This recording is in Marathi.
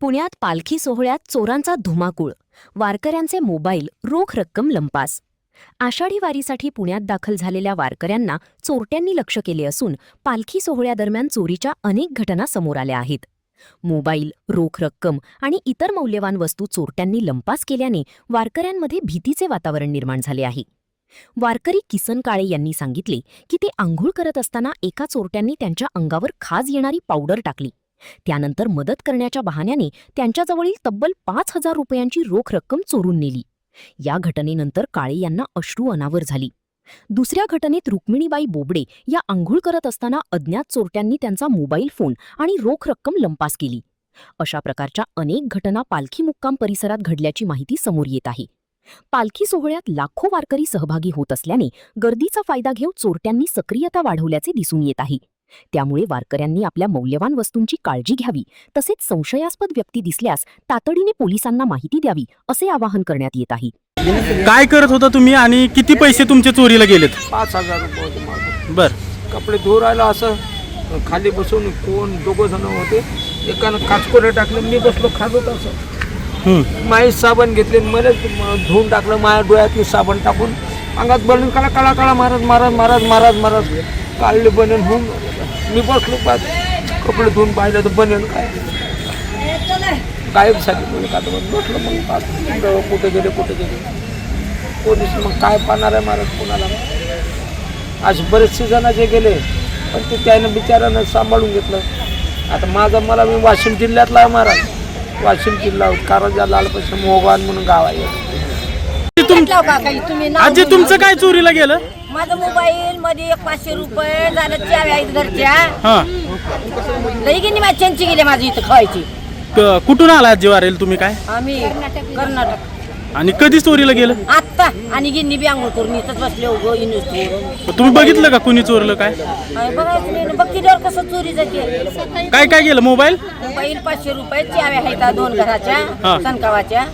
पुण्यात पालखी सोहळ्यात चोरांचा धुमाकूळ, वारकऱ्यांचे मोबाईल, रोख रक्कम लंपास. आषाढी वारीसाठी पुण्यात दाखल झालेल्या वारकऱ्यांना चोरट्यांनी लक्ष केले असून पालखी सोहळ्यादरम्यान चोरीच्या अनेक घटना समोर आल्या आहेत. मोबाईल, रोख रक्कम आणि इतर मौल्यवान वस्तू चोरट्यांनी लंपास केल्याने वारकऱ्यांमध्ये भीतीचे वातावरण निर्माण झाले आहे. वारकरी किसन काळे यांनी सांगितले की ते आंघोळ करत असताना एका चोरट्यांनी त्यांच्या अंगावर खाज येणारी पावडर टाकली. त्यानंतर मदत करण्याच्या बहाण्याने त्यांच्याजवळील तब्बल 5,000 रुपयांची रोख रक्कम चोरून नेली. या घटनेनंतर काळे यांना अश्रू अनावर झाली. दुसऱ्या घटनेत रुक्मिणीबाई बोबडे या आंघोळ करत असताना अज्ञात चोरट्यांनी त्यांचा मोबाईल फोन आणि रोख रक्कम लंपास केली. अशा प्रकारच्या अनेक घटना पालखी मुक्काम परिसरात घडल्याची माहिती समोर येत आहे. पालखी सोहळ्यात लाखो वारकरी सहभागी होत असल्याने गर्दीचा फायदा घेऊन चोरट्यांनी सक्रियता वाढवल्याचे दिसून येत आहे. त्यामुळे वारकऱ्यांनी आपल्या मौल्यवान वस्तूंची काळजी घ्यावी, तसेच संशयास्पद व्यक्ती दिसल्यास तातडीने पोलिसांना माहिती द्यावी, असे आवाहन करण्यात येत आहे. काय करत होता तुम्ही आणि किती पैसे तुमचे चोरीला गेलेत? 5,000 रुपये होते माझे. बर. कपडे धुवून राहिला असं खाली बसून कोण दोघं जण होते. एकानं काचकोरे टाकले, मी बसलो खात असं. माई साबण घेतले, मला धुवून टाकलं. माझ्या डोळ्यातली साबण टाकून अंगात बनून काळा काळा काळा मारत मारत मारत मारत मारत काढले बनेन होऊन. मी बसलो पाच कपडे धुवून पाहिलं तर बनेन काय गायब झाली. बसलो मग पाच कुठे गेले पोलीस मग काय पाहणार आहे महाराज कोणाला. असे बरेचसे जण जे गेले पण ते त्यानं बिचारानं सांभाळून घेतलं. आता मी वाशिम जिल्ह्यातला आहे महाराज. वाशिम जिल्हा कारंजा लालपश्चिम मोहगान म्हणून गाव आहे. आजी तुमचं काय चोरीला गेलं? माझा मोबाईल मध्ये 500 रुपये झालं, चाव्या आहेत घरच्या. लई गेली माझी चंची गेली माझी इथं खायची. कुठून आला आजी वारेल तुम्ही? काय आम्ही कर्नाटक. आणि कधी चोरीला गेलं? आत्ता आणि गिन्नी बी आंघोळ करून इथंच बसले उगं इन्व्हेस्ट. तुम्ही बघितलं का कुणी चोरलं? काय बघायचं नाही, बघितल्यावर कसं चोरी जाते. काय काय गेलं? मोबाईल 500 रुपये, चाव्या आहेत 2 घराच्या सनकावाच्या.